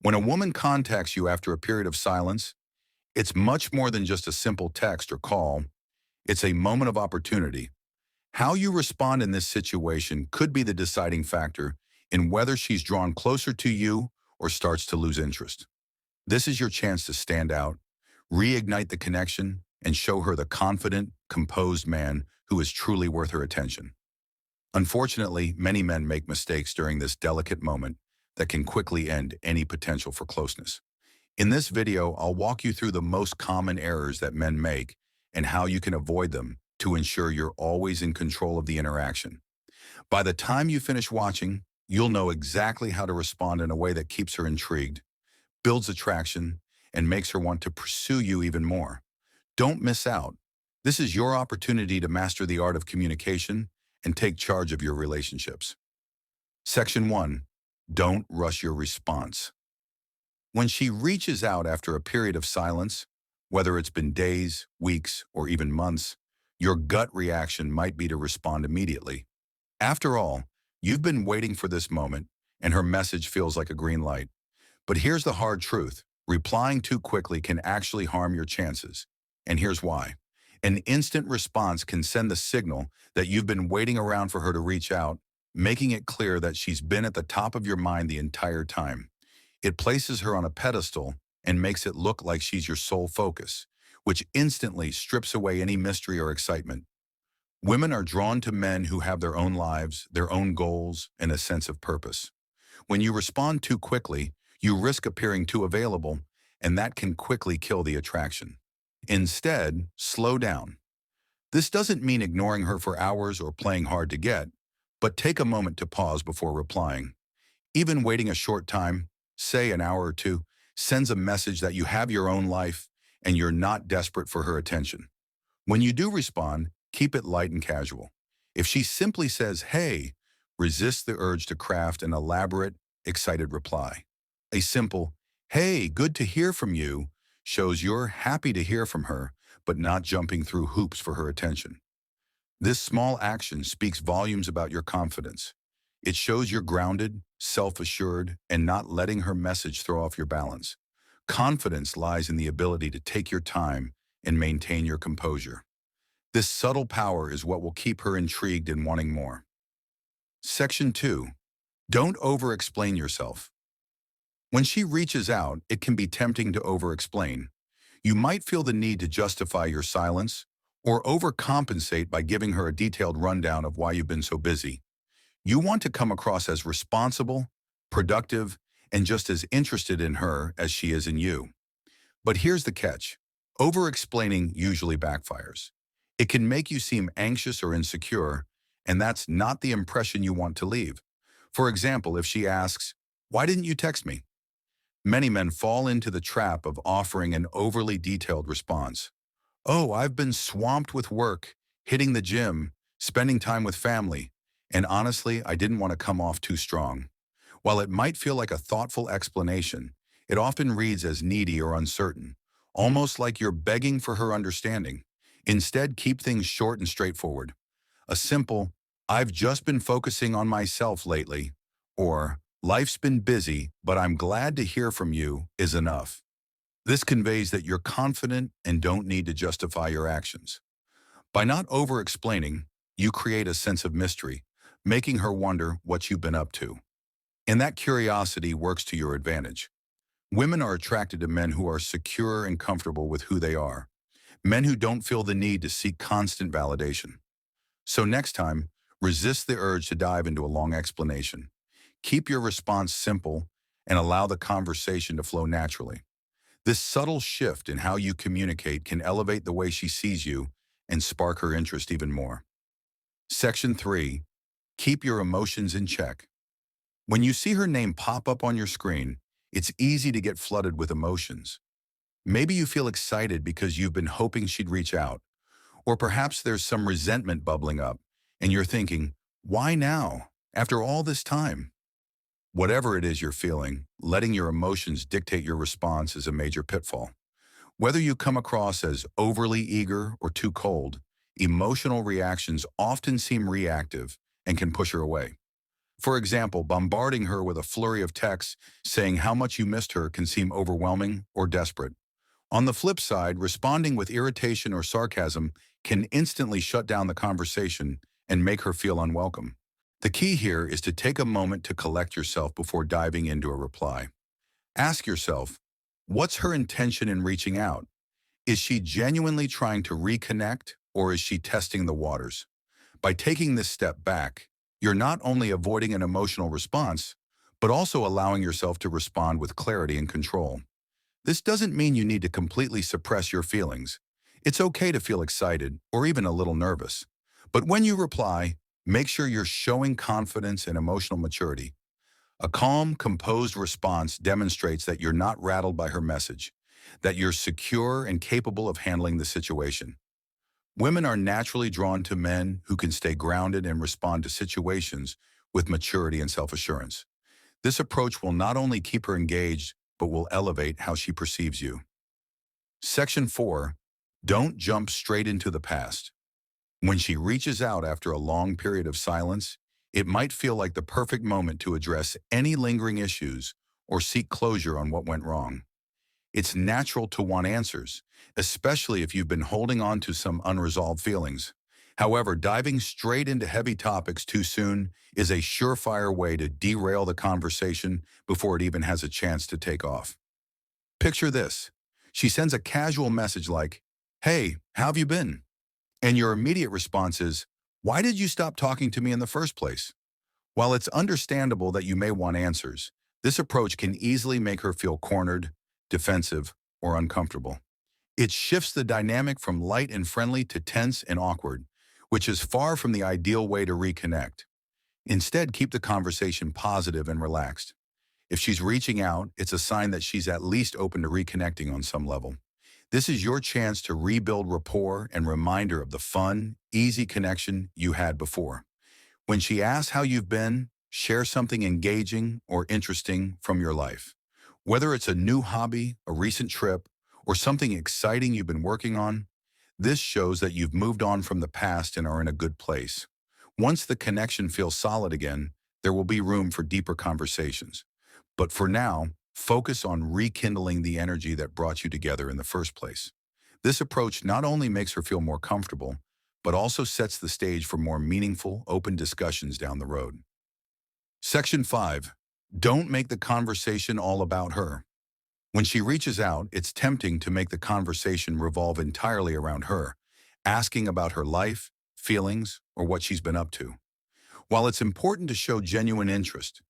When a woman contacts you after a period of silence, it's much more than just a simple text or call. It's a moment of opportunity. How you respond in this situation could be the deciding factor in whether she's drawn closer to you or starts to lose interest. This is your chance to stand out, reignite the connection, and show her the confident, composed man who is truly worth her attention. Unfortunately, many men make mistakes during this delicate moment that can quickly end any potential for closeness. In this video, I'll walk you through the most common errors that men make and how you can avoid them to ensure you're always in control of the interaction. By the time you finish watching, you'll know exactly how to respond in a way that keeps her intrigued, builds attraction, and makes her want to pursue you even more. Don't miss out. This is your opportunity to master the art of communication and take charge of your relationships. Section 1. Don't rush your response. When she reaches out after a period of silence, whether it's been days, weeks, or even months, your gut reaction might be to respond immediately. After all, you've been waiting for this moment, and her message feels like a green light. But here's the hard truth. Replying too quickly can actually harm your chances. And here's why. An instant response can send the signal that you've been waiting around for her to reach out, making it clear that she's been at the top of your mind the entire time. It places her on a pedestal and makes it look like she's your sole focus, which instantly strips away any mystery or excitement. Women are drawn to men who have their own lives, their own goals, and a sense of purpose. When you respond too quickly, you risk appearing too available, and that can quickly kill the attraction. Instead, slow down. This doesn't mean ignoring her for hours or playing hard to get, but take a moment to pause before replying. Even waiting a short time, say an hour or two, sends a message that you have your own life and you're not desperate for her attention. When you do respond, keep it light and casual. If she simply says, "Hey," resist the urge to craft an elaborate, excited reply. A simple, "Hey, good to hear from you," shows you're happy to hear from her, but not jumping through hoops for her attention. This small action speaks volumes about your confidence. It shows you're grounded, self-assured, and not letting her message throw off your balance. Confidence lies in the ability to take your time and maintain your composure. This subtle power is what will keep her intrigued and wanting more. Section 2. Don't over-explain yourself. When she reaches out, it can be tempting to over-explain. You might feel the need to justify your silence or overcompensate by giving her a detailed rundown of why you've been so busy. You want to come across as responsible, productive, and just as interested in her as she is in you. But here's the catch. Over-explaining usually backfires. It can make you seem anxious or insecure, and that's not the impression you want to leave. For example, if she asks, "Why didn't you text me?" Many men fall into the trap of offering an overly detailed response. "Oh, I've been swamped with work, hitting the gym, spending time with family, and honestly, I didn't want to come off too strong." While it might feel like a thoughtful explanation, it often reads as needy or uncertain, almost like you're begging for her understanding. Instead, keep things short and straightforward. A simple, "I've just been focusing on myself lately," or "Life's been busy, but I'm glad to hear from you," is enough. This conveys that you're confident and don't need to justify your actions. By not over-explaining, you create a sense of mystery, making her wonder what you've been up to. And that curiosity works to your advantage. Women are attracted to men who are secure and comfortable with who they are, men who don't feel the need to seek constant validation. So next time, resist the urge to dive into a long explanation. Keep your response simple and allow the conversation to flow naturally. This subtle shift in how you communicate can elevate the way she sees you and spark her interest even more. Section 3. Keep your emotions in check. When you see her name pop up on your screen, it's easy to get flooded with emotions. Maybe you feel excited because you've been hoping she'd reach out, or perhaps there's some resentment bubbling up, and you're thinking, "Why now, after all this time?" Whatever it is you're feeling, letting your emotions dictate your response is a major pitfall. Whether you come across as overly eager or too cold, emotional reactions often seem reactive and can push her away. For example, bombarding her with a flurry of texts saying how much you missed her can seem overwhelming or desperate. On the flip side, responding with irritation or sarcasm can instantly shut down the conversation and make her feel unwelcome. The key here is to take a moment to collect yourself before diving into a reply. Ask yourself, what's her intention in reaching out? Is she genuinely trying to reconnect, or is she testing the waters? By taking this step back, you're not only avoiding an emotional response, but also allowing yourself to respond with clarity and control. This doesn't mean you need to completely suppress your feelings. It's okay to feel excited or even a little nervous. But when you reply, make sure you're showing confidence and emotional maturity. A calm, composed response demonstrates that you're not rattled by her message, that you're secure and capable of handling the situation. Women are naturally drawn to men who can stay grounded and respond to situations with maturity and self-assurance. This approach will not only keep her engaged, but will elevate how she perceives you. Section 4. Don't jump straight into the past. When she reaches out after a long period of silence, it might feel like the perfect moment to address any lingering issues or seek closure on what went wrong. It's natural to want answers, especially if you've been holding on to some unresolved feelings. However, diving straight into heavy topics too soon is a surefire way to derail the conversation before it even has a chance to take off. Picture this. She sends a casual message like, "Hey, how have you been?" And your immediate response is, "Why did you stop talking to me in the first place?" While it's understandable that you may want answers, this approach can easily make her feel cornered, defensive, or uncomfortable. It shifts the dynamic from light and friendly to tense and awkward, which is far from the ideal way to reconnect. Instead, keep the conversation positive and relaxed. If she's reaching out, it's a sign that she's at least open to reconnecting on some level. This is your chance to rebuild rapport and reminder of the fun, easy connection you had before. When she asks how you've been, share something engaging or interesting from your life. Whether it's a new hobby, a recent trip, or something exciting you've been working on, this shows that you've moved on from the past and are in a good place. Once the connection feels solid again, there will be room for deeper conversations. But for now, focus on rekindling the energy that brought you together in the first place. This approach not only makes her feel more comfortable, but also sets the stage for more meaningful, open discussions down the road. Section 5. Don't make the conversation all about her. When she reaches out, it's tempting to make the conversation revolve entirely around her, asking about her life, feelings, or what she's been up to. While it's important to show genuine interest,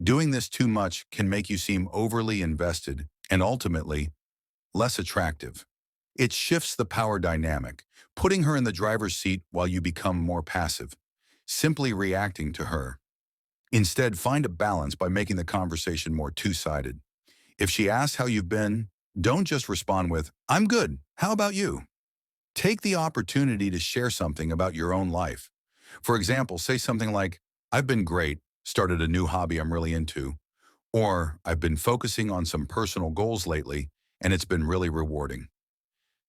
doing this too much can make you seem overly invested and ultimately less attractive. It shifts the power dynamic, putting her in the driver's seat while you become more passive, simply reacting to her. Instead, find a balance by making the conversation more two-sided. If she asks how you've been, don't just respond with, "I'm good, how about you?" Take the opportunity to share something about your own life. For example, say something like, "I've been great, started a new hobby I'm really into," or "I've been focusing on some personal goals lately, and it's been really rewarding."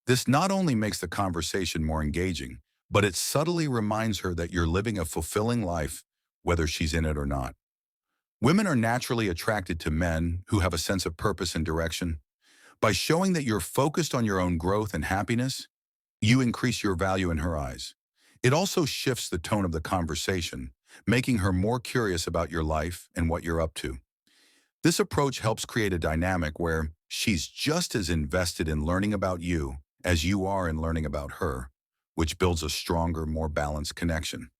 This not only makes the conversation more engaging, but it subtly reminds her that you're living a fulfilling life, whether she's in it or not. Women are naturally attracted to men who have a sense of purpose and direction. By showing that you're focused on your own growth and happiness, you increase your value in her eyes. It also shifts the tone of the conversation, making her more curious about your life and what you're up to. This approach helps create a dynamic where she's just as invested in learning about you as you are in learning about her, which builds a stronger, more balanced connection.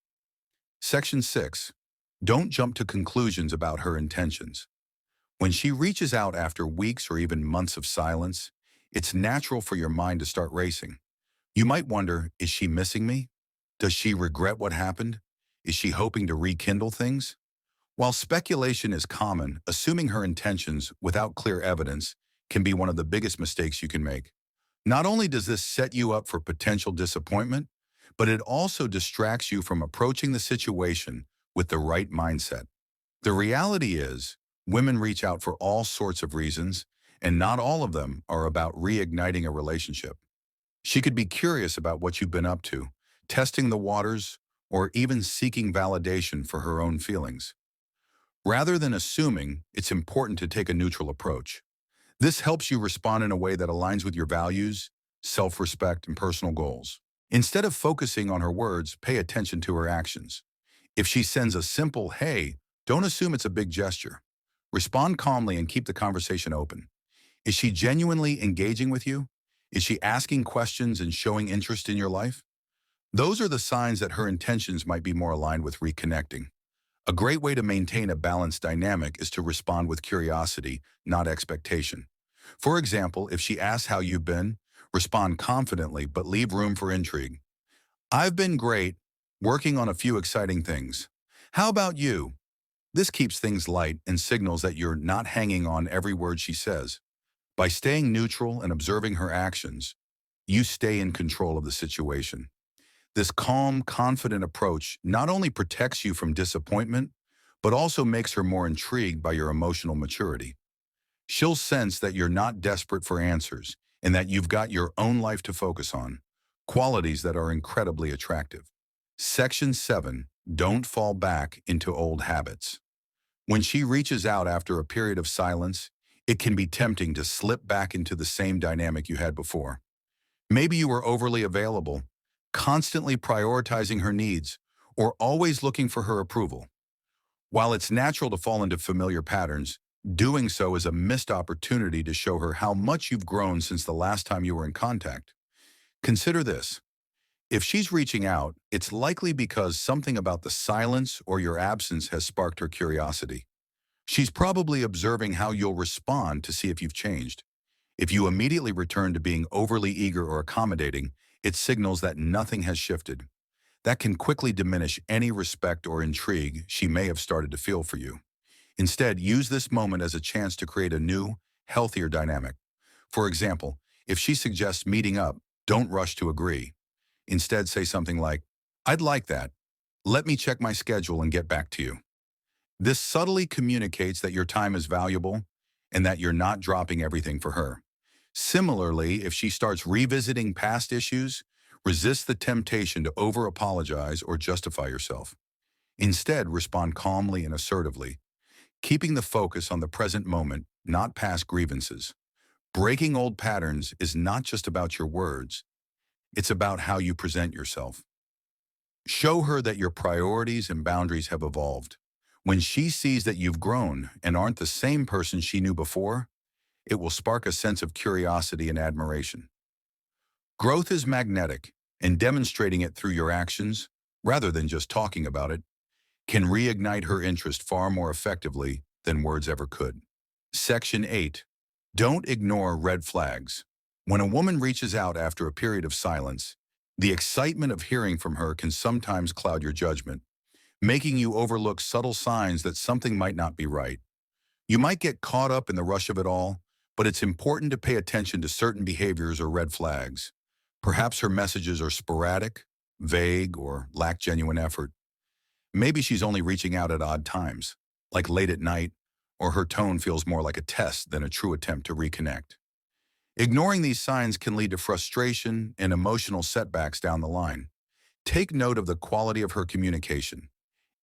Section 6. Don't jump to conclusions about her intentions. When she reaches out after weeks or even months of silence, it's natural for your mind to start racing. You might wonder, is she missing me? Does she regret what happened? Is she hoping to rekindle things? While speculation is common, assuming her intentions without clear evidence can be one of the biggest mistakes you can make. Not only does this set you up for potential disappointment, but it also distracts you from approaching the situation with the right mindset. The reality is, women reach out for all sorts of reasons, and not all of them are about reigniting a relationship. She could be curious about what you've been up to, testing the waters, or even seeking validation for her own feelings. Rather than assuming, it's important to take a neutral approach. This helps you respond in a way that aligns with your values, self-respect, and personal goals. Instead of focusing on her words, pay attention to her actions. If she sends a simple, "Hey," don't assume it's a big gesture. Respond calmly and keep the conversation open. Is she genuinely engaging with you? Is she asking questions and showing interest in your life? Those are the signs that her intentions might be more aligned with reconnecting. A great way to maintain a balanced dynamic is to respond with curiosity, not expectation. For example, if she asks how you've been, respond confidently but leave room for intrigue. "I've been great, working on a few exciting things. How about you?" This keeps things light and signals that you're not hanging on every word she says. By staying neutral and observing her actions, you stay in control of the situation. This calm, confident approach not only protects you from disappointment, but also makes her more intrigued by your emotional maturity. She'll sense that you're not desperate for answers and that you've got your own life to focus on, qualities that are incredibly attractive. Section 7. Don't fall back into old habits. When she reaches out after a period of silence, it can be tempting to slip back into the same dynamic you had before. Maybe you were overly available, constantly prioritizing her needs, or always looking for her approval. While it's natural to fall into familiar patterns, doing so is a missed opportunity to show her how much you've grown since the last time you were in contact. Consider this. If she's reaching out, it's likely because something about the silence or your absence has sparked her curiosity. She's probably observing how you'll respond to see if you've changed. If you immediately return to being overly eager or accommodating, it signals that nothing has shifted. That can quickly diminish any respect or intrigue she may have started to feel for you. Instead, use this moment as a chance to create a new, healthier dynamic. For example, if she suggests meeting up, don't rush to agree. Instead, say something like, "I'd like that. Let me check my schedule and get back to you." This subtly communicates that your time is valuable and that you're not dropping everything for her. Similarly, if she starts revisiting past issues, resist the temptation to over-apologize or justify yourself. Instead, respond calmly and assertively, keeping the focus on the present moment, not past grievances. Breaking old patterns is not just about your words, it's about how you present yourself. Show her that your priorities and boundaries have evolved. When she sees that you've grown and aren't the same person she knew before, it will spark a sense of curiosity and admiration. Growth is magnetic, and demonstrating it through your actions, rather than just talking about it, can reignite her interest far more effectively than words ever could. Section 8. Don't ignore red flags. When a woman reaches out after a period of silence, the excitement of hearing from her can sometimes cloud your judgment, making you overlook subtle signs that something might not be right. You might get caught up in the rush of it all, but it's important to pay attention to certain behaviors or red flags. Perhaps her messages are sporadic, vague, or lack genuine effort. Maybe she's only reaching out at odd times, like late at night, or her tone feels more like a test than a true attempt to reconnect. Ignoring these signs can lead to frustration and emotional setbacks down the line. Take note of the quality of her communication.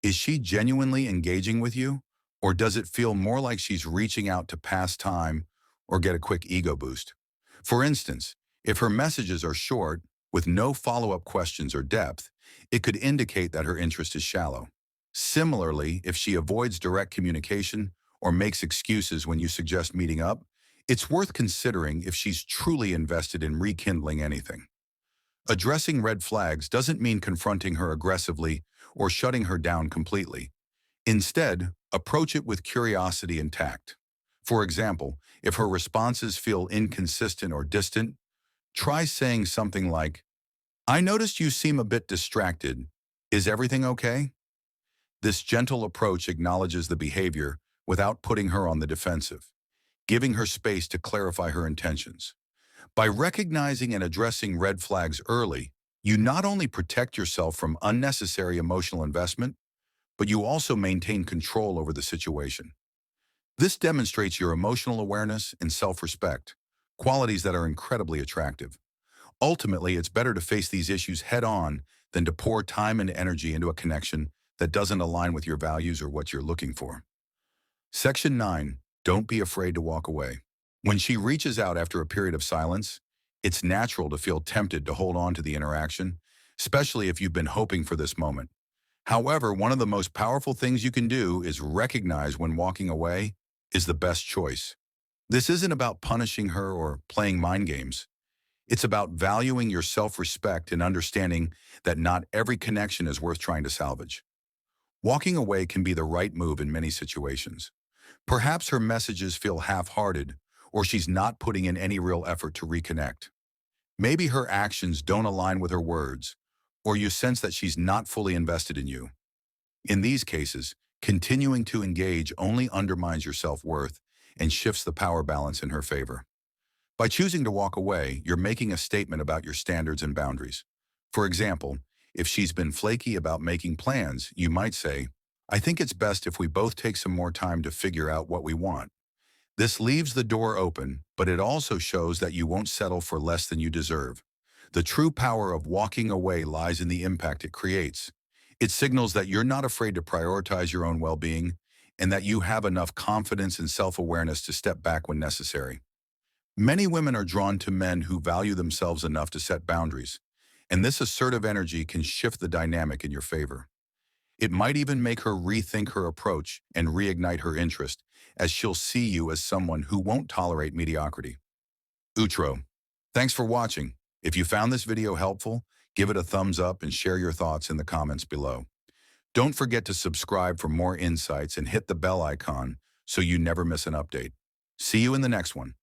Is she genuinely engaging with you, or does it feel more like she's reaching out to pass time or get a quick ego boost? For instance, if her messages are short, with no follow-up questions or depth, it could indicate that her interest is shallow. Similarly, if she avoids direct communication or makes excuses when you suggest meeting up, it's worth considering if she's truly invested in rekindling anything. Addressing red flags doesn't mean confronting her aggressively or shutting her down completely. Instead, approach it with curiosity and tact. For example, if her responses feel inconsistent or distant, try saying something like, "I noticed you seem a bit distracted. Is everything okay?" This gentle approach acknowledges the behavior without putting her on the defensive, giving her space to clarify her intentions. By recognizing and addressing red flags early, you not only protect yourself from unnecessary emotional investment, but you also maintain control over the situation. This demonstrates your emotional awareness and self-respect, qualities that are incredibly attractive. Ultimately, it's better to face these issues head-on than to pour time and energy into a connection that doesn't align with your values or what you're looking for. Section 9. Don't be afraid to walk away. When she reaches out after a period of silence, it's natural to feel tempted to hold on to the interaction, especially if you've been hoping for this moment. However, one of the most powerful things you can do is recognize when walking away is the best choice. This isn't about punishing her or playing mind games. It's about valuing your self-respect and understanding that not every connection is worth trying to salvage. Walking away can be the right move in many situations. Perhaps her messages feel half-hearted, or she's not putting in any real effort to reconnect. Maybe her actions don't align with her words, or you sense that she's not fully invested in you. In these cases, continuing to engage only undermines your self-worth and shifts the power balance in her favor. By choosing to walk away, you're making a statement about your standards and boundaries. For example, if she's been flaky about making plans, you might say, "I think it's best if we both take some more time to figure out what we want." This leaves the door open, but it also shows that you won't settle for less than you deserve. The true power of walking away lies in the impact it creates. It signals that you're not afraid to prioritize your own well-being and that you have enough confidence and self-awareness to step back when necessary. Many women are drawn to men who value themselves enough to set boundaries, and this assertive energy can shift the dynamic in your favor. It might even make her rethink her approach and reignite her interest, as she'll see you as someone who won't tolerate mediocrity. Outro. Thanks for watching. If you found this video helpful, give it a thumbs up and share your thoughts in the comments below. Don't forget to subscribe for more insights and hit the bell icon so you never miss an update. See you in the next one.